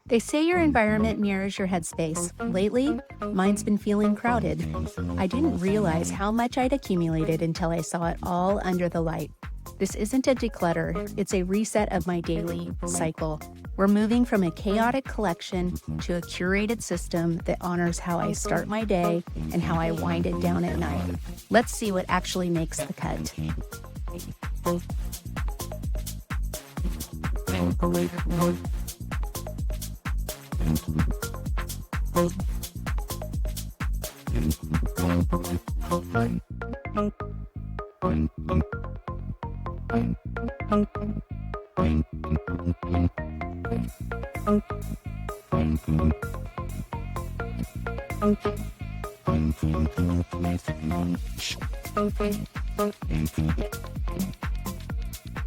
They say your environment mirrors your headspace. Lately, mine's been feeling crowded. I didn't realize how much I'd accumulated until I saw it all under the light. This isn't a declutter, it's a reset of my daily cycle. We're moving from a chaotic collection to a curated system that honors how I start my day and how I wind it down at night. Let's see what actually makes the cut.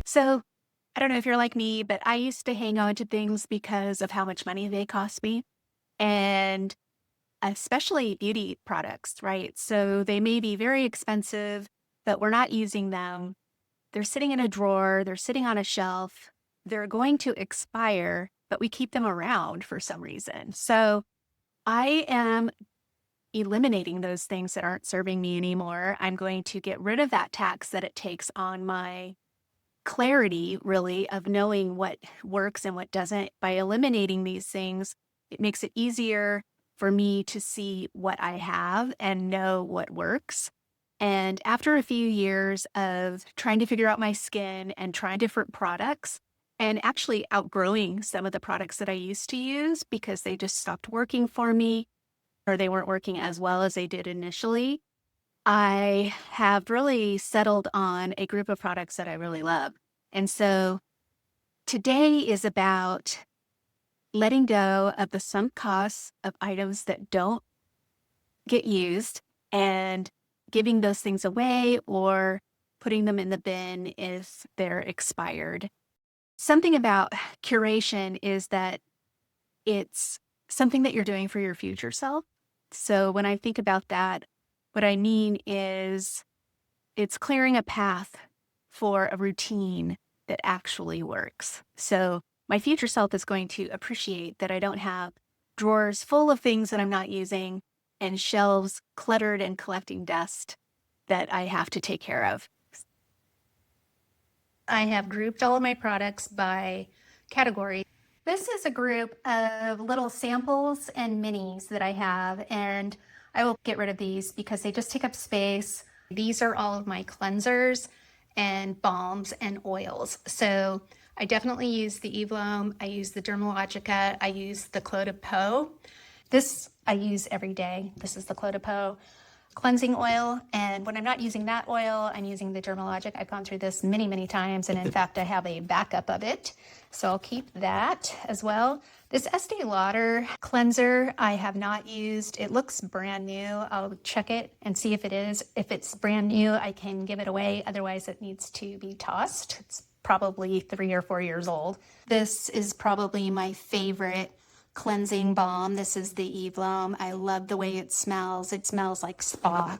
So, I don't know if you're like me, but I used to hang on to things because of how much money they cost me, and especially beauty products, right? So they may be very expensive, but we're not using them. They're sitting in a drawer, they're sitting on a shelf, they're going to expire, but we keep them around for some reason. So I am eliminating those things that aren't serving me anymore. I'm going to get rid of that tax that it takes on my clarity, really, of knowing what works and what doesn't. By eliminating these things, it makes it easier for me to see what I have and know what works. And after a few years of trying to figure out my skin and trying different products, and actually outgrowing some of the products that I used to use because they just stopped working for me or they weren't working as well as they did initially, I have really settled on a group of products that I really love. And so today is about letting go of the sunk costs of items that don't get used and giving those things away or putting them in the bin if they're expired. Something about curation is that it's something that you're doing for your future self. So when I think about that, what I mean is it's clearing a path for a routine that actually works. So my future self is going to appreciate that I don't have drawers full of things that I'm not using and shelves cluttered and collecting dust that I have to take care of. I have grouped all of my products by category. This is a group of little samples and minis that I have, and I will get rid of these because they just take up space. These are all of my cleansers and balms and oils. So I definitely use the Eve Lom, I use the Dermalogica, I use the Clos de Peau. This I use every day. This is the Clos de Peau cleansing oil, and when I'm not using that oil, I'm using the Dermalogic. I've gone through this many, many times, and in fact, I have a backup of it, so I'll keep that as well. This Estee Lauder cleanser I have not used. It looks brand new. I'll check it and see if it is. If it's brand new, I can give it away. Otherwise, it needs to be tossed. It's probably 3 or 4 years old. This is probably my favorite cleansing balm. This is the Eve Lom. I love the way it smells. It smells like spa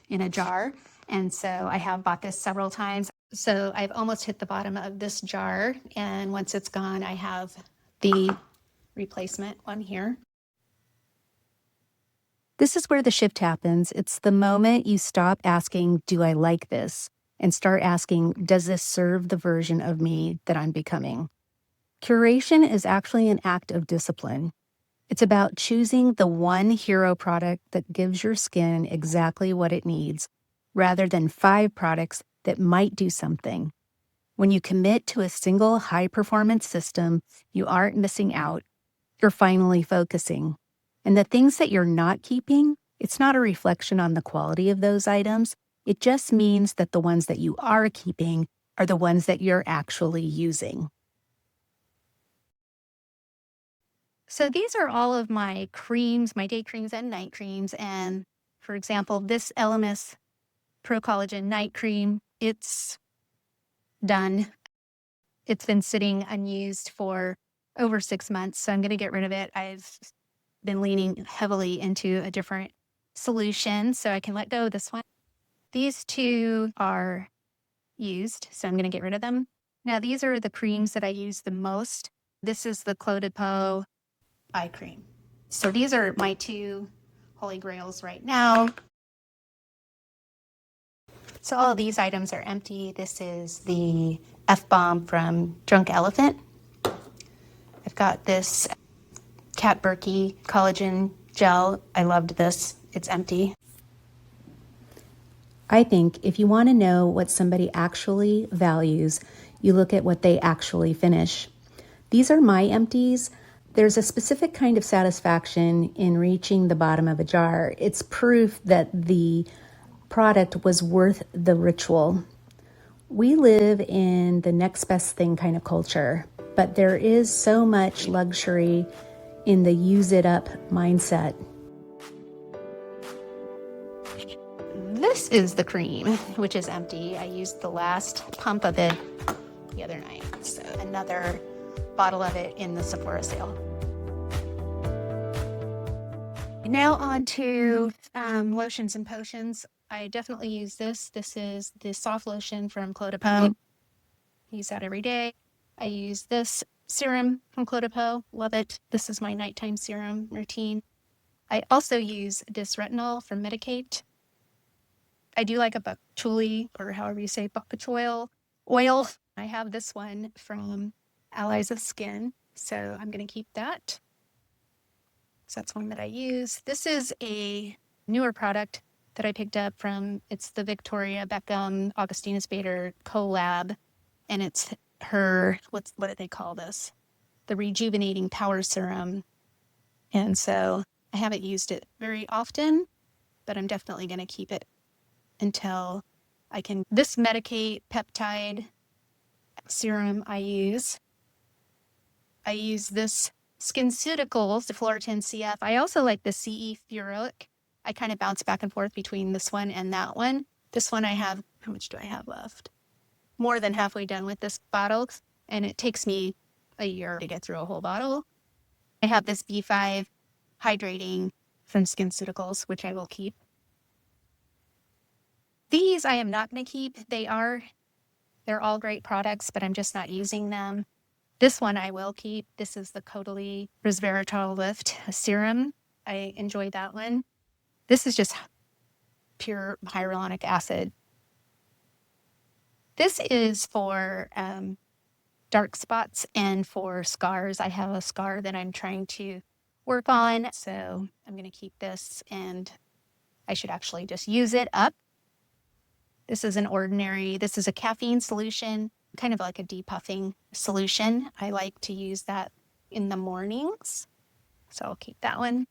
in a jar. And so I have bought this several times. So I've almost hit the bottom of this jar. And once it's gone, I have the replacement one here. This is where the shift happens. It's the moment you stop asking, do I like this? And start asking, does this serve the version of me that I'm becoming? Curation is actually an act of discipline. It's about choosing the one hero product that gives your skin exactly what it needs, rather than 5 products that might do something. When you commit to a single high-performance system, you aren't missing out. You're finally focusing. And the things that you're not keeping, it's not a reflection on the quality of those items. It just means that the ones that you are keeping are the ones that you're actually using. So these are all of my creams, my day creams and night creams. And for example, this Elemis Pro Collagen Night Cream, it's done. It's been sitting unused for over 6 months, so I'm going to get rid of it. I've been leaning heavily into a different solution, so I can let go of this one. These two are used, so I'm going to get rid of them. Now, these are the creams that I use the most. This is the Clos de Peau eye cream. So these are my two holy grails right now. So all of these items are empty. This is the F-Bomb from Drunk Elephant. I've got this Cat Berkey collagen gel. I loved this. It's empty. I think if you want to know what somebody actually values, you look at what they actually finish. These are my empties. There's a specific kind of satisfaction in reaching the bottom of a jar. It's proof that the product was worth the ritual. We live in the next best thing kind of culture, but there is so much luxury in the use it up mindset. This is the cream, which is empty. I used the last pump of it the other night. So another bottle of it in the Sephora sale. Now on to lotions and potions. I definitely use this. This is the soft lotion from Clos de Peau. Use that every day. I use this serum from Clos de Peau. Love it. This is my nighttime serum routine. I also use this retinol from Medicate. I do like a bok choy, or however you say bok choy oil. I have this one from Allies of Skin, so I'm going to keep that. So that's one that I use. This is a newer product that I picked up from, it's the Victoria Beckham Augustina Spader collab, and it's her, what did they call this? The Rejuvenating Power Serum. And so I haven't used it very often, but I'm definitely going to keep it until I can. This Medicate peptide serum I use this SkinCeuticals, the Fullerton CF. I also like the CE Feroic. I kind of bounce back and forth between this one and that one. This one I have, how much do I have left? More than halfway done with this bottle, and it takes me a year to get through a whole bottle. I have this B5 hydrating from SkinCeuticals, which I will keep. These I am not going to keep. They're all great products, but I'm just not using them. This one I will keep. This is the Caudalie Resveratrol Lift Serum. I enjoy that one. This is just pure hyaluronic acid. This is for dark spots and for scars. I have a scar that I'm trying to work on, so I'm going to keep this, and I should actually just use it up. This is a caffeine solution, kind of like a depuffing solution. I like to use that in the mornings, so I'll keep that one.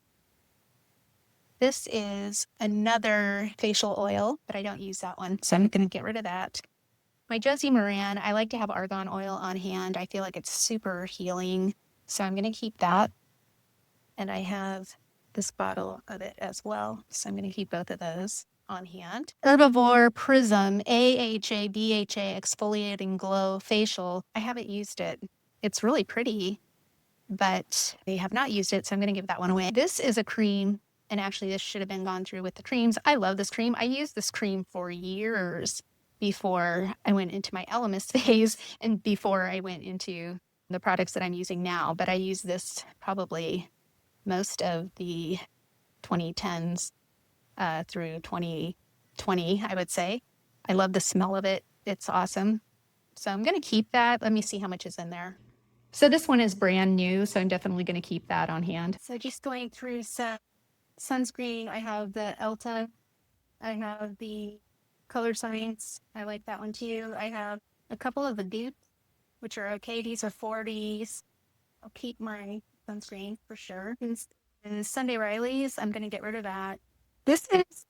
This is another facial oil, but I don't use that one, so I'm going to get rid of that. My Josie Moran, I like to have argan oil on hand. I feel like it's super healing, so I'm going to keep that. And I have this bottle of it as well, so I'm going to keep both of those on hand. Herbivore Prism AHA BHA Exfoliating Glow Facial. I haven't used it. It's really pretty, but I have not used it, so I'm going to give that one away. This is a cream, and actually this should have been gone through with the creams. I love this cream. I used this cream for years before I went into my Elemis phase and before I went into the products that I'm using now, but I use this probably most of the 2010s through 2020, I would say. I love the smell of it. It's awesome. So I'm going to keep that. Let me see how much is in there. So this one is brand new, so I'm definitely going to keep that on hand. So just going through some sunscreen. I have the Elta. I have the Color Science. I like that one too. I have a couple of the dupes, which are okay. These are 40s. I'll keep my sunscreen for sure. And Sunday Riley's, I'm going to get rid of that. This is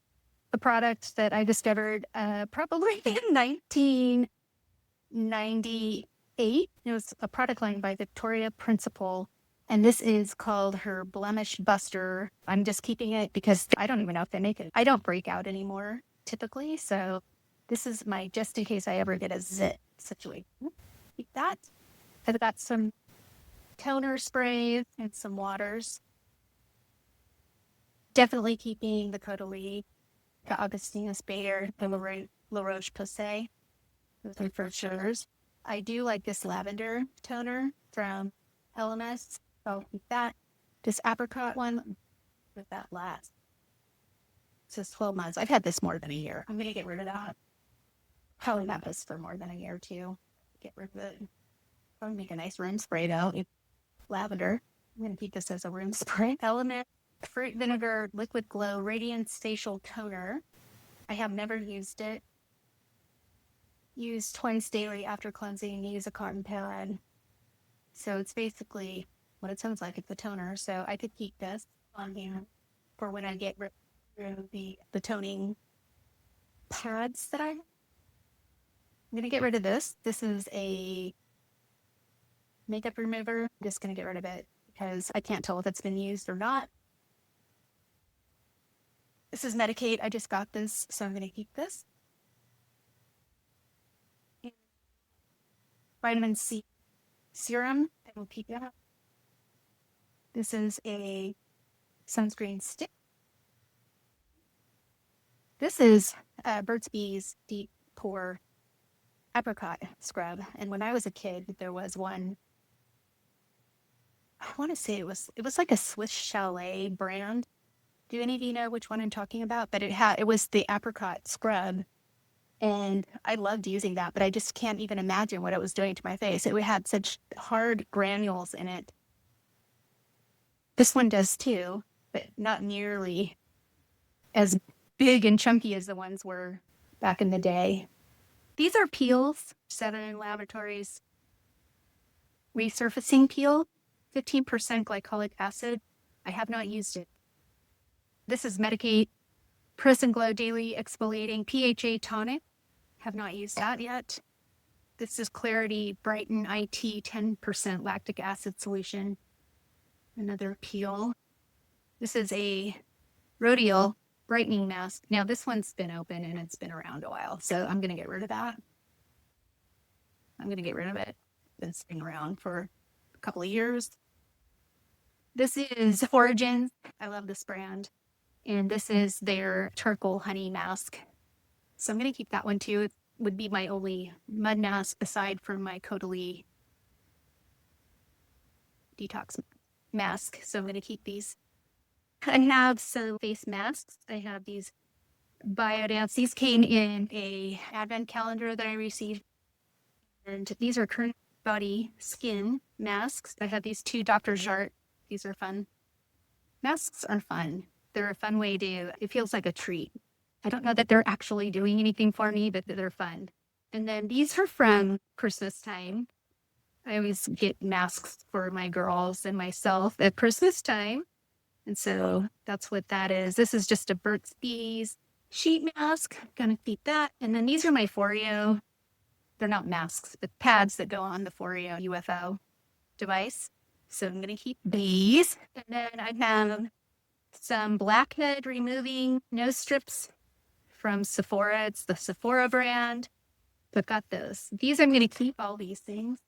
a product that I discovered probably in 1998. It was a product line by Victoria Principal, and this is called her Blemish Buster. I'm just keeping it because I don't even know if they make it. I don't break out anymore typically, so this is my just in case I ever get a zit situation. Keep that. I've got some toner sprays and some waters. Definitely keeping the Caudalie, the Augustina Spader, the La Roche-Posay. Those are for sure. I do like this lavender toner from LMS, so I'll keep that. This apricot one, with that last. It says 12 months. I've had this more than a year. I'm going to get rid of that. Probably not this for more than a year too. Get rid of it. Probably make a nice room spray though. It's lavender. I'm going to keep this as a room spray. Element Fruit Vinegar Liquid Glow Radiance Facial Toner. I have never used it. Use twice daily after cleansing. Use a cotton pad. So it's basically what it sounds like. It's a toner. So I could keep this on here for when I get rid of the toning pads that I have. I'm going to get rid of this. This is a makeup remover. I'm just going to get rid of it because I can't tell if it's been used or not. This is Medicaid. I just got this, so I'm going to keep this. Vitamin C serum. I will keep that. This is a sunscreen stick. This is Burt's Bees Deep Pore Apricot Scrub. And when I was a kid, there was one. I want to say it was like a Swiss Chalet brand. Do any of you know which one I'm talking about? But it was the apricot scrub. And I loved using that, but I just can't even imagine what it was doing to my face. It had such hard granules in it. This one does too, but not nearly as big and chunky as the ones were back in the day. These are peels, Southern Laboratories Resurfacing Peel, 15% glycolic acid. I have not used it. This is Medicaid Press and Glow Daily Exfoliating PHA Tonic. Have not used that yet. This is Clarity Brighten IT 10% lactic acid solution. Another peel. This is a Rhodial brightening mask. Now this one's been open and it's been around a while, so I'm going to get rid of that. I'm going to get rid of it. It's been sitting around for a couple of years. This is Origins. I love this brand. And this is their charcoal honey mask. So I'm going to keep that one too. It would be my only mud mask aside from my Caudalie detox mask. So I'm going to keep these. I have some face masks. I have these Biodance. These came in a advent calendar that I received. And these are current body skin masks. I have these two Dr. Jart. These are fun. Masks are fun. They're a fun way to, it feels like a treat. I don't know that they're actually doing anything for me, but they're fun. And then these are from Christmas time. I always get masks for my girls and myself at Christmas time. And so that's what that is. This is just a Burt's Bees sheet mask. I'm going to keep that. And then these are my Foreo. They're not masks, but pads that go on the Foreo UFO device. So I'm going to keep these. And then I have some blackhead removing nose strips from Sephora. It's the Sephora brand. I've got those. These I'm going to keep, all these things.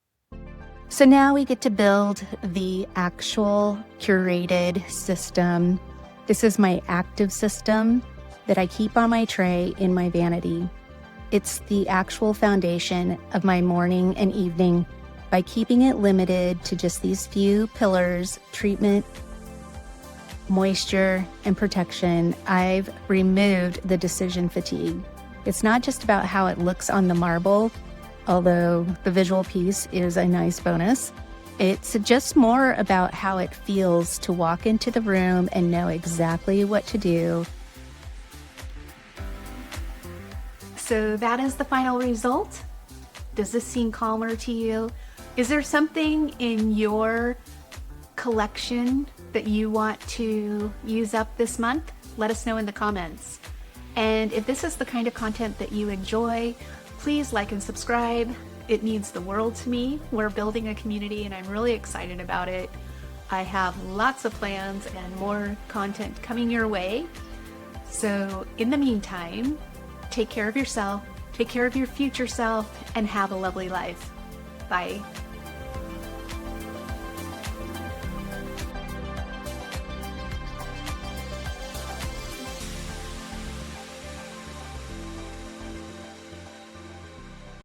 So now we get to build the actual curated system. This is my active system that I keep on my tray in my vanity. It's the actual foundation of my morning and evening by keeping it limited to just these few pillars: treatment, moisture, and protection. I've removed the decision fatigue. It's not just about how it looks on the marble, although the visual piece is a nice bonus. It's just more about how it feels to walk into the room and know exactly what to do. So that is the final result. Does this seem calmer to you? Is there something in your collection that you want to use up this month? Let us know in the comments. And if this is the kind of content that you enjoy, please like and subscribe. It means the world to me. We're building a community and I'm really excited about it. I have lots of plans and more content coming your way. So in the meantime, take care of yourself, take care of your future self, and have a lovely life. Bye.